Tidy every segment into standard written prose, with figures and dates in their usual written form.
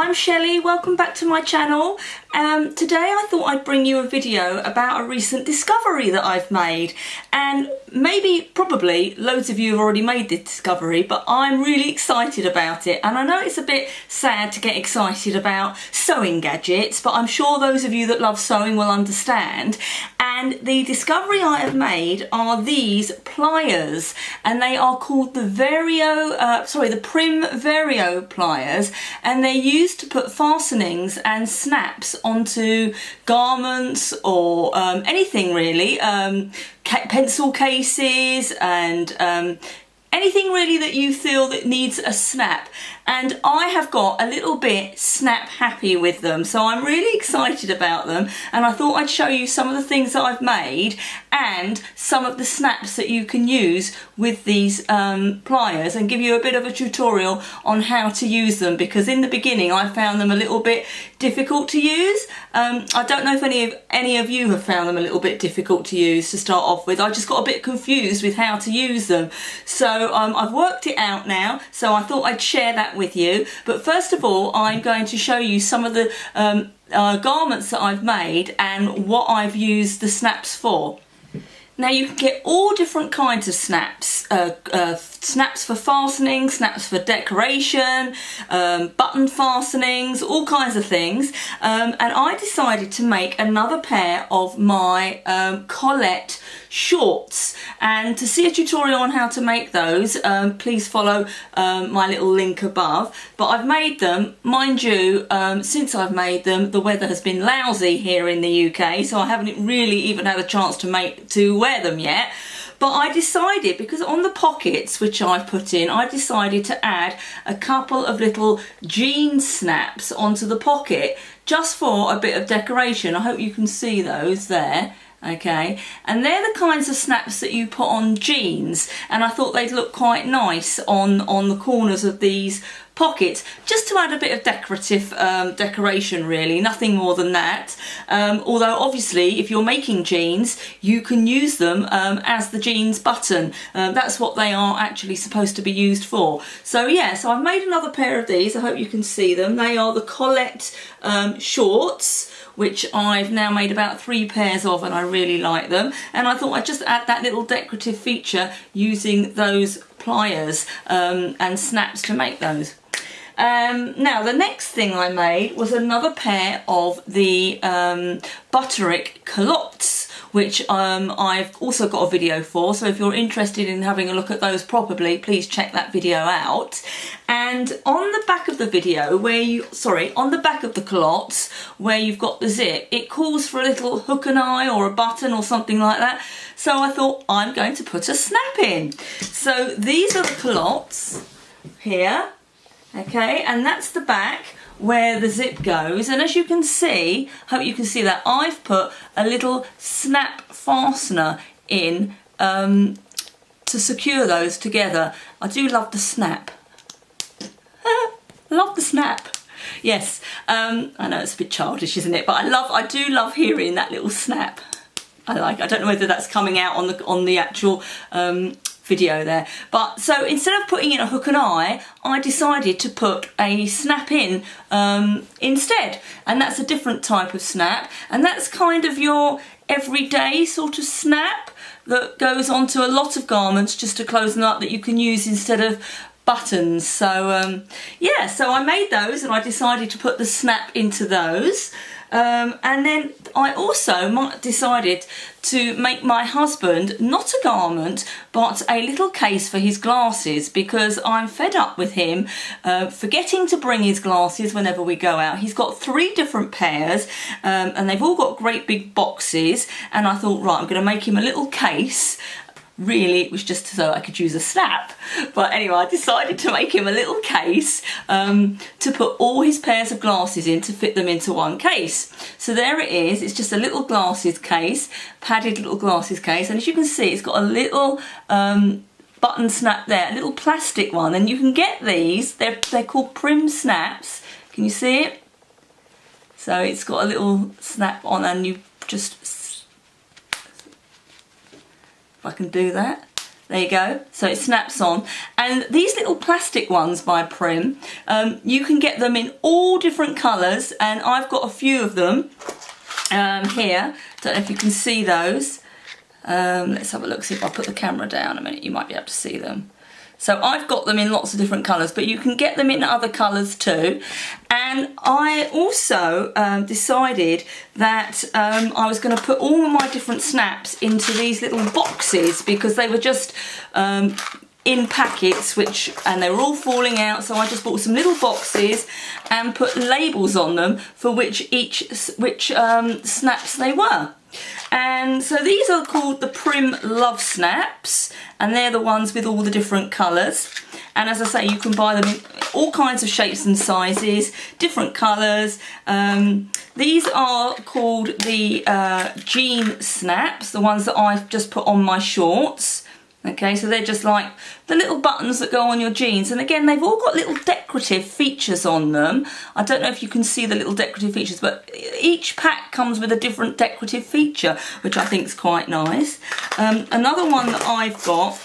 I'm Shelley, welcome back to my channel. Today I thought I'd bring you a video about a recent discovery that I've made, and probably loads of you have already made this discovery, but I'm really excited about it. And I know it's a bit sad to get excited about sewing gadgets, but I'm sure those of you that love sewing will understand. And the discovery I have made are these pliers, and they are called the Prym Vario Pliers, and they're used to put fastenings and snaps onto garments or anything really, pencil cases and anything really that you feel that needs a snap. And I have got a little bit snap happy with them, so I'm really excited about them, and I thought I'd show you some of the things that I've made and some of the snaps that you can use with these pliers, and give you a bit of a tutorial on how to use them, because in the beginning I found them a little bit difficult to use. I don't know if any of you have found them a little bit difficult to use to start off with. I just got a bit confused with how to use them, so I've worked it out now, so I thought I'd share that with you. But first of all, I'm going to show you some of the garments that I've made and what I've used the snaps for. Now you can get all different kinds of snaps, snaps for fastening, snaps for decoration, button fastenings, all kinds of things. And I decided to make another pair of my collet shorts, and to see a tutorial on how to make those, please follow my little link above. But I've made them, mind you, since I've made them the weather has been lousy here in the UK, so I haven't really even had a chance to wear them yet. But I decided, because on the pockets which I've put in, I decided to add a couple of little jean snaps onto the pocket, just for a bit of decoration. I hope you can see those there. Okay, and they're the kinds of snaps that you put on jeans, and I thought they'd look quite nice on the corners of these pockets, just to add a bit of decorative decoration really, nothing more than that. Although obviously if you're making jeans you can use them as the jeans button. That's what they are actually supposed to be used for. So yeah, so I've made another pair of these. I hope you can see them. They are the collet shorts, which I've now made about 3 pairs of, and I really like them. And I thought I'd just add that little decorative feature using those pliers and snaps to make those. Now the next thing I made was another pair of the Butterick Clops, which I've also got a video for, so if you're interested in having a look at those properly, please check that video out. And on the back of the video, on the back of the culottes, where you've got the zip, it calls for a little hook and eye or a button or something like that. So I thought I'm going to put a snap in. So these are the culottes here, okay, and that's the back where the zip goes. And as you can see, hope you can see that, I've put a little snap fastener in to secure those together. I do love the snap. Love the snap. Yes, I know it's a bit childish, isn't it? But I do love hearing that little snap. I don't know whether that's coming out on the actual video there. But so instead of putting in a hook and eye, I decided to put a snap in instead, and that's a different type of snap, and that's kind of your everyday sort of snap that goes onto a lot of garments just to close them up, that you can use instead of buttons. So yeah, so I made those and I decided to put the snap into those. And then I also decided to make my husband not a garment but a little case for his glasses, because I'm fed up with him forgetting to bring his glasses whenever we go out. He's got 3 different pairs and they've all got great big boxes, and I thought, right, I'm going to make him a little case. Really, it was just so I could use a snap. But anyway, I decided to make him a little case to put all his pairs of glasses in, to fit them into one case. So there it is. It's just a little glasses case, padded little glasses case. And as you can see, it's got a little button snap there, a little plastic one. And you can get these. They're called Prym snaps. Can you see it? So it's got a little snap on, and you just... if I can do that. There you go, so it snaps on. And these little plastic ones by Prym, you can get them in all different colours, and I've got a few of them here. Don't know if you can see those. Let's have a look, see if I put the camera down a minute, you might be able to see them. So I've got them in lots of different colours, but you can get them in other colours too. And I also decided that I was going to put all of my different snaps into these little boxes, because they were just in packets, and they were all falling out. So I just bought some little boxes and put labels on them for which snaps they were. And so these are called the Prym Love Snaps, and they're the ones with all the different colours. And as I say, you can buy them in all kinds of shapes and sizes, different colours. These are called the jean snaps, the ones that I've just put on my shorts. Okay, so they're just like the little buttons that go on your jeans, and again they've all got little decorative features on them. I don't know if you can see the little decorative features, but each pack comes with a different decorative feature, which I think is quite nice. Another one that I've got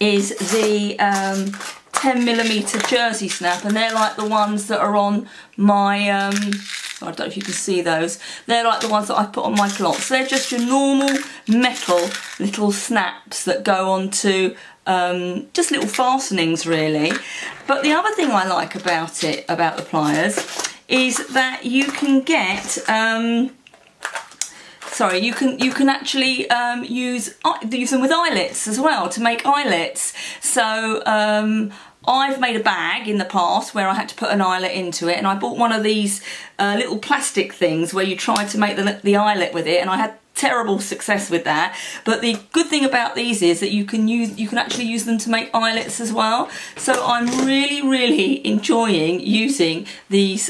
is the 10mm jersey snap, and they're like the ones that are on my I don't know if you can see those. They're like the ones that I put on my clots. They're just your normal metal little snaps that go onto just little fastenings, really. But the other thing I like about the pliers, is that you can get you can actually use them with eyelets as well, to make eyelets. So I've made a bag in the past where I had to put an eyelet into it, and I bought one of these little plastic things where you try to make the eyelet with it, and I had terrible success with that. But the good thing about these is that you can actually use them to make eyelets as well. So I'm really enjoying using these.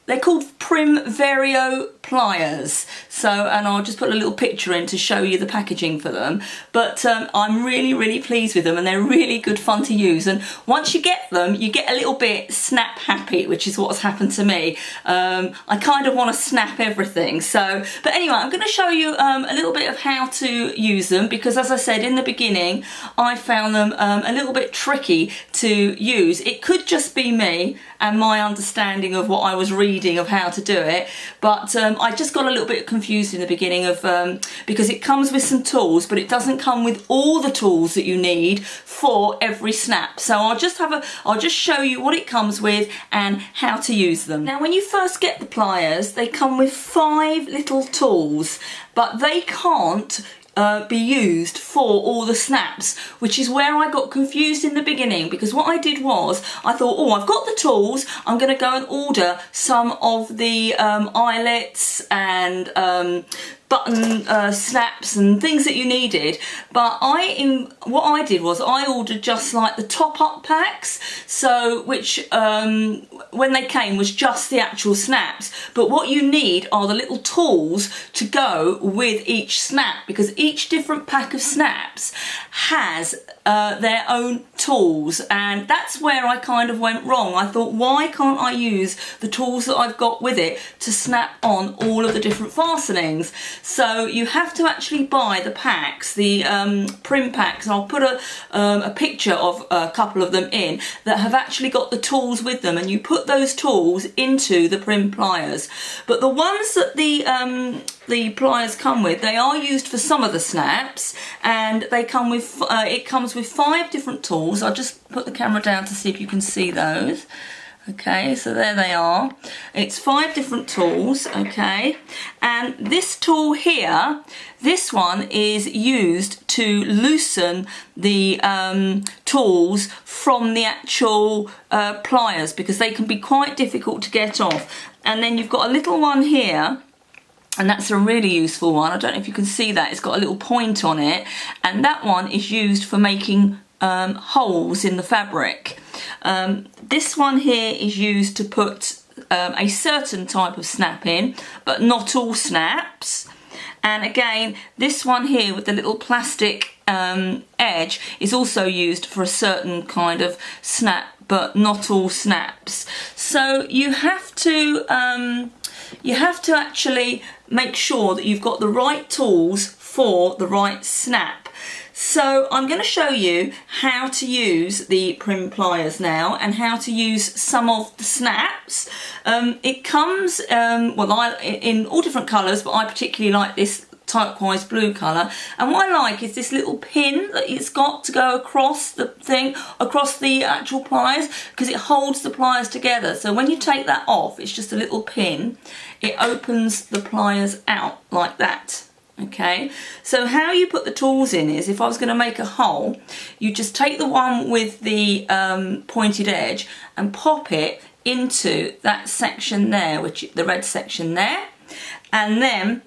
They're called Prym Vario Pliers. So, and I'll just put a little picture in to show you the packaging for them. But I'm really pleased with them, and they're really good fun to use. And once you get them, you get a little bit snap happy, which is what's happened to me. I kind of want to snap everything. So, but anyway, I'm going to show you a little bit of how to use them, because as I said in the beginning, I found them a little bit tricky to use. It could just be me and my understanding of what I was reading of how to do it, but I just got a little bit confused in the beginning of because it comes with some tools, but it doesn't come with all the tools that you need for every snap. So I'll just show you what it comes with and how to use them. Now, when you first get the pliers, they come with 5 little tools, but they can't be used for all the snaps, which is where I got confused in the beginning, because what I did was I thought, oh, I've got the tools, I'm going to go and order some of the eyelets and button snaps and things that you needed. But what I did was I ordered just like the top up packs, so which when they came was just the actual snaps. But what you need are the little tools to go with each snap, because each different pack of snaps has their own tools, and that's where I kind of went wrong. I thought, why can't I use the tools that I've got with it to snap on all of the different fastenings? So you have to actually buy the packs, the Prym packs, and I'll put a picture of a couple of them in that have actually got the tools with them, and you put those tools into the Prym pliers. But the ones that the pliers come with, they are used for some of the snaps, and they come with it comes with 5 different tools. I'll just put the camera down to see if you can see those. Okay, so there they are. It's 5 different tools, okay, and this tool here, this one is used to loosen the tools from the actual pliers, because they can be quite difficult to get off. And then you've got a little one here, and that's a really useful one. I don't know if you can see that. It's got a little point on it, and that one is used for making holes in the fabric. This one here is used to put a certain type of snap in, but not all snaps. And again, this one here with the little plastic edge is also used for a certain kind of snap, but not all snaps. So you have to actually make sure that you've got the right tools for the right snap. So I'm going to show you how to use the Prym pliers now and how to use some of the snaps. It comes in all different colours, but I particularly like this turquoise blue colour, and what I like is this little pin that it's got to go across the thing, across the actual pliers, because it holds the pliers together. So when you take that off, it's just a little pin, it opens the pliers out like that. Okay, so how you put the tools in is, if I was going to make a hole, you just take the one with the pointed edge and pop it into that section there, which the red section there, and then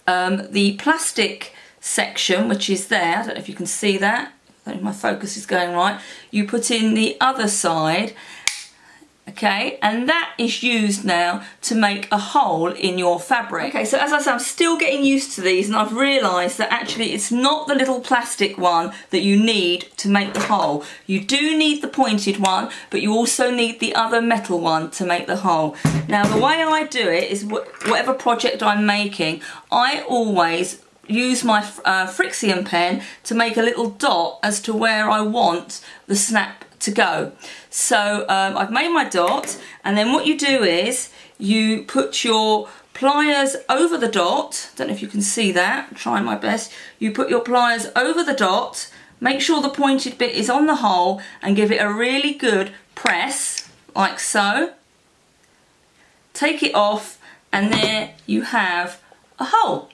the plastic section, which is there, I don't know if you can see that, I don't know if my focus is going right, you put in the other side, okay, and that is used now to make a hole in your fabric. Okay, so as I said, I'm still getting used to these, and I've realised that actually it's not the little plastic one that you need to make the hole. You do need the pointed one, but you also need the other metal one to make the hole. Now the way I do it is, whatever project I'm making, I always use my Frixion pen to make a little dot as to where I want the snap to go. So I've made my dot, and then what you do is you put your pliers over the dot. Don't know if you can see that, I'm trying my best. You put your pliers over the dot, make sure the pointed bit is on the hole, and give it a really good press like so. Take it off, and there you have a hole.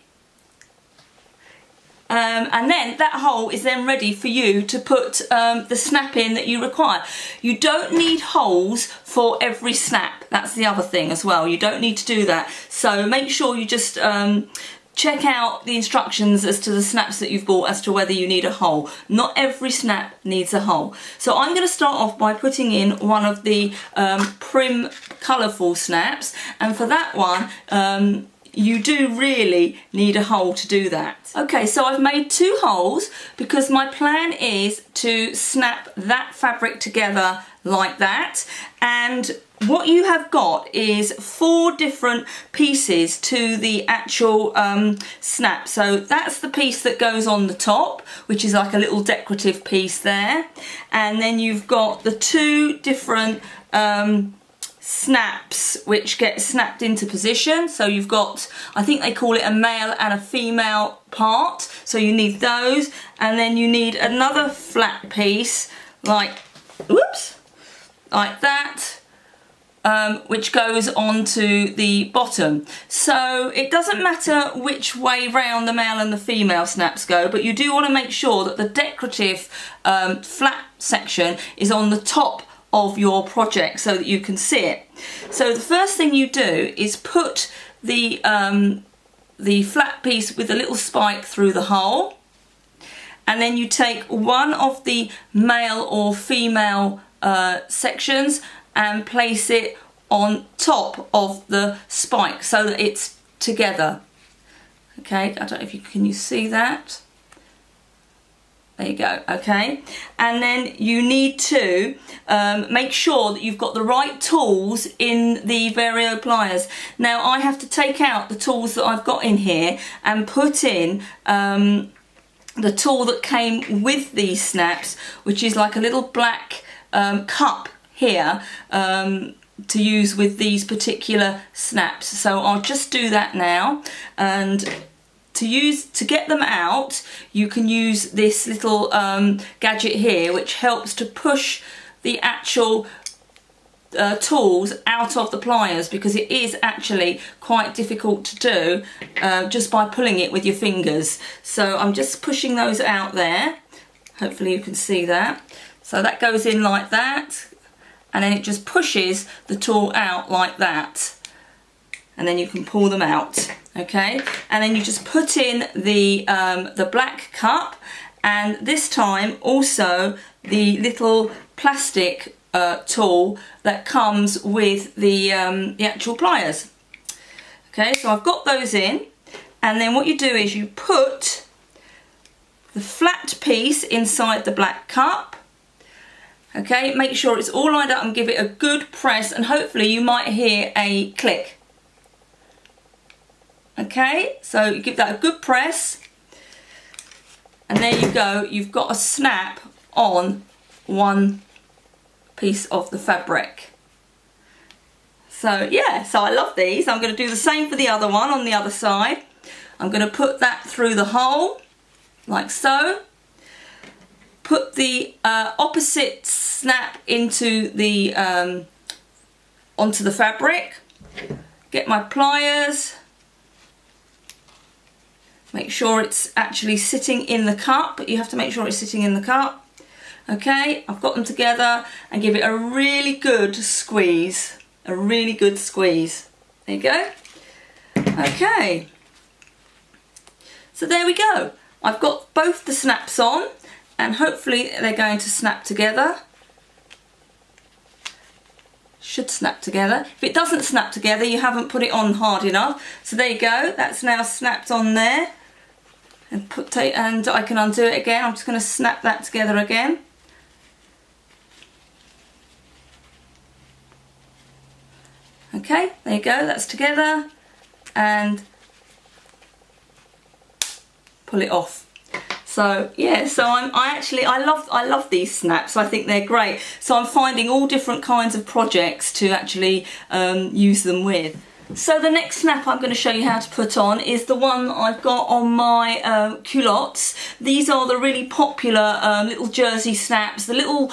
And then that hole is then ready for you to put the snap in that you require. You don't need holes for every snap. That's the other thing as well. You don't need to do that. So make sure you just check out the instructions as to the snaps that you've bought as to whether you need a hole. Not every snap needs a hole. So I'm going to start off by putting in one of the Prym colourful snaps, and for that one you do really need a hole to do that. Okay, so I've made 2 holes because my plan is to snap that fabric together like that, and what you have got is 4 different pieces to the actual snap. So that's the piece that goes on the top, which is like a little decorative piece there, and then you've got the 2 different snaps which get snapped into position. So you've got, I think they call it a male and a female part, so you need those, and then you need another flat piece like, whoops, like that, which goes onto the bottom. So it doesn't matter which way round the male and the female snaps go, but you do want to make sure that the decorative flat section is on the top of your project so that you can see it. So the first thing you do is put the flat piece with a little spike through the hole, and then you take one of the male or female sections and place it on top of the spike so that it's together. Okay, I don't know if you can see that. There you go, okay. And then you need to make sure that you've got the right tools in the Vario pliers. Now I have to take out the tools that I've got in here and put in the tool that came with these snaps, which is like a little black cup here to use with these particular snaps. So I'll just do that now, and to get them out, you can use this little gadget here, which helps to push the actual tools out of the pliers, because it is actually quite difficult to do just by pulling it with your fingers. So I'm just pushing those out there. Hopefully you can see that. So that goes in like that, and then it just pushes the tool out like that, and then you can pull them out. Okay, and then you just put in the black cup, and this time also the little plastic tool that comes with the actual pliers. Okay, so I've got those in, and then what you do is you put the flat piece inside the black cup. Okay, make sure it's all lined up and give it a good press, and hopefully you might hear a click. Okay, so you give that a good press, And there you go, you've got a snap on one piece of the fabric. So yeah, so I love these. I'm going to do the same for the other one on the other side. I'm going to put that through the hole, like so. Put the opposite snap into the onto the fabric. Get my pliers. Make sure it's actually sitting in the cup. You have to make sure it's sitting in the cup. Okay, I've got them together, and give it a really good squeeze. A really good squeeze. There you go. Okay. So there we go. I've got both the snaps on, and hopefully they're going to snap together. Should snap together. If it doesn't snap together, you haven't put it on hard enough. So there you go. That's now snapped on there. And I can undo it again. I'm just going to snap that together again. Okay, there you go, that's together, and pull it off. So yeah, so I love these snaps. I think they're great. So I'm finding all different kinds of projects to actually use them with. So the next snap I'm going to show you how to put on is the one I've got on my culottes. These are the really popular little jersey snaps, the little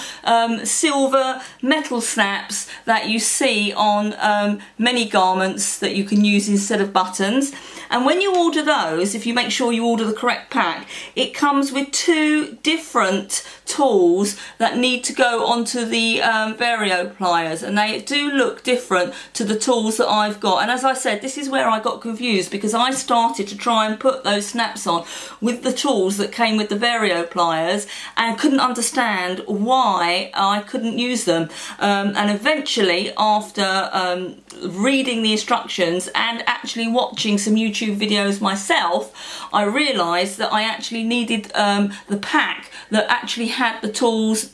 silver metal snaps that you see on many garments that you can use instead of buttons. And when you order those, if you make sure you order the correct pack, it comes with two different tools that need to go onto the Vario pliers, and they do look different to the tools that I've got. And as I said, this is where I got confused, because I started to try and put those snaps on with the tools that came with the Vario pliers, and couldn't understand why I couldn't use them. And eventually, after reading the instructions and actually watching some YouTube videos myself, I realised that I actually needed the pack that actually had the tools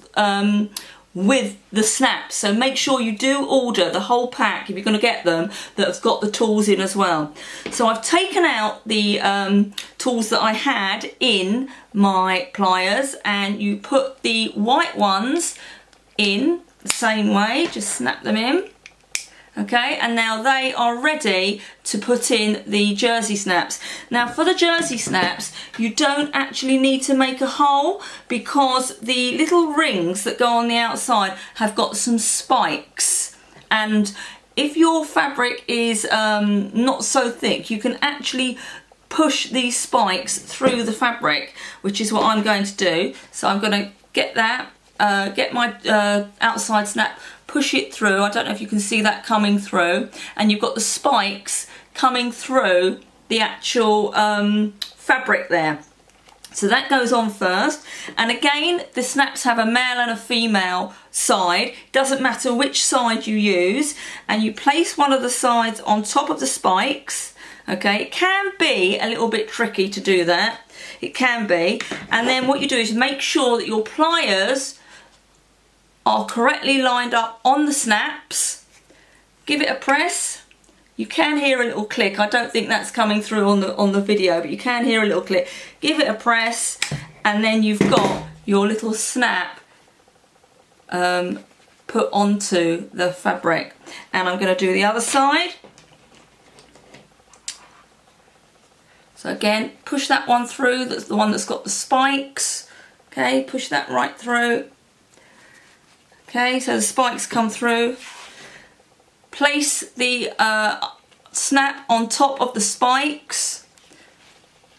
with the snaps. So make sure you do order the whole pack if you're going to get them that have got the tools in as well. So I've taken out the tools that I had in my pliers, and you put the white ones in the same way, just snap them in. Okay, and now they are ready to put in the jersey snaps. Now for the jersey snaps, you don't actually need to make a hole, because the little rings that go on the outside have got some spikes, and if your fabric is not so thick, you can actually push these spikes through the fabric, which is what I'm going to do. So I'm going to get that, get my outside snap, push it through. I don't know if you can see that coming through, and you've got the spikes coming through the actual fabric there. So that goes on first, and again the snaps have a male and a female side. Doesn't matter which side you use, and you place one of the sides on top of the spikes. Okay, it can be a little bit tricky to do that, it can be, and then what you do is make sure that your pliers are correctly lined up on the snaps. Give it a press. You can hear a little click. I don't think that's coming through on the video, but you can hear a little click. Give it a press, and then you've got your little snap put onto the fabric. And I'm going to do the other side. So again, push that one through. That's the one that's got the spikes. Okay, push that right through. Okay, so the spikes come through. Place the snap on top of the spikes,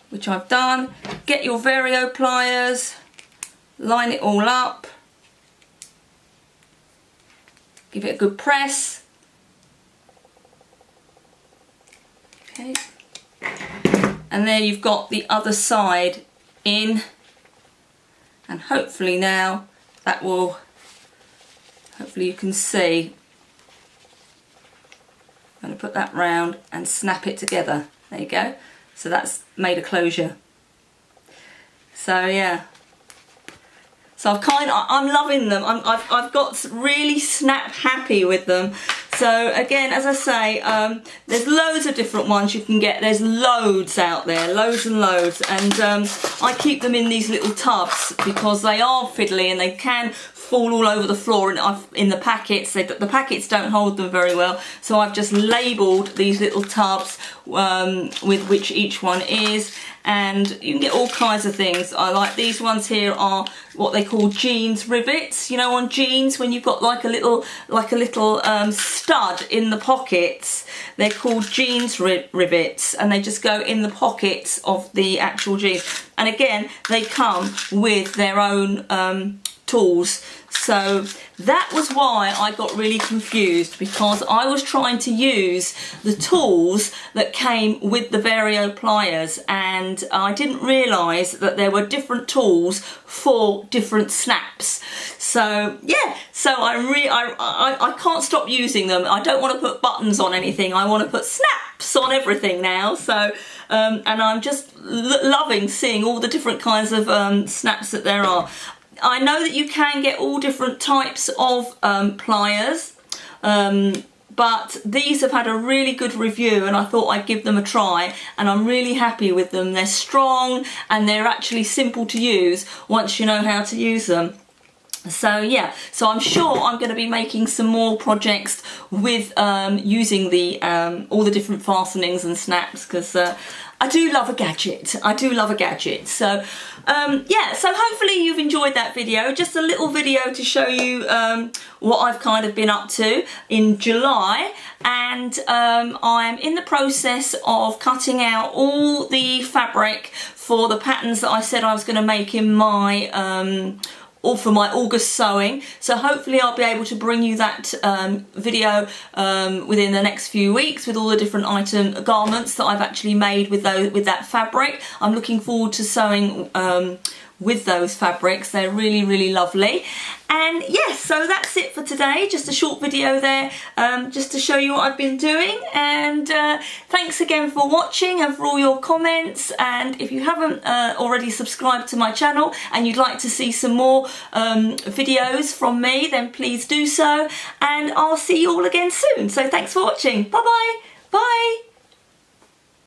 which I've done. Get your Vario pliers, line it all up. Give it a good press. Okay. And there you've got the other side in. And hopefully now that will, hopefully you can see. I'm going to put that round and snap it together. There you go. So that's made a closure. So yeah. So I'm loving them. I've got really snap happy with them. So So again, as I say, there's loads of different ones you can get. There's loads out there, loads and loads, and I keep them in these little tubs because they are fiddly and they can fall all over the floor in the packets. The packets don't hold them very well, so I've just labelled these little tubs with which each one is, and you can get all kinds of things. I like these ones here are what they call jeans rivets. You know, on jeans when you've got like a little stud in the pockets, they're called jeans rivets, and they just go in the pockets of the actual jeans. And again, they come with their own tools. So that was why I got really confused, because I was trying to use the tools that came with the Vario pliers, and I didn't realise that there were different tools for different snaps. So yeah, so I can't stop using them. I don't want to put buttons on anything, I want to put snaps on everything now. So and I'm just loving seeing all the different kinds of snaps that there are. I know that you can get all different types of pliers, but these have had a really good review, and I thought I'd give them a try, and I'm really happy with them. They're strong and they're actually simple to use once you know how to use them. So yeah, so I'm sure I'm going to be making some more projects with using the all the different fastenings and snaps, because I do love a gadget. I do love a gadget. So yeah, so hopefully you've enjoyed that video. Just a little video to show you what I've kind of been up to in July, and I'm in the process of cutting out all the fabric for the patterns that I said I was going to make in my or for my August sewing. So hopefully I'll be able to bring you that video within the next few weeks with all the different garments that I've actually made with that fabric. I'm looking forward to sewing with those fabrics. They're really, really lovely. And yes, so that's it for today. Just a short video there, just to show you what I've been doing. And thanks again for watching and for all your comments. And if you haven't already subscribed to my channel and you'd like to see some more videos from me, then please do so. And I'll see you all again soon. So thanks for watching. Bye-bye. Bye.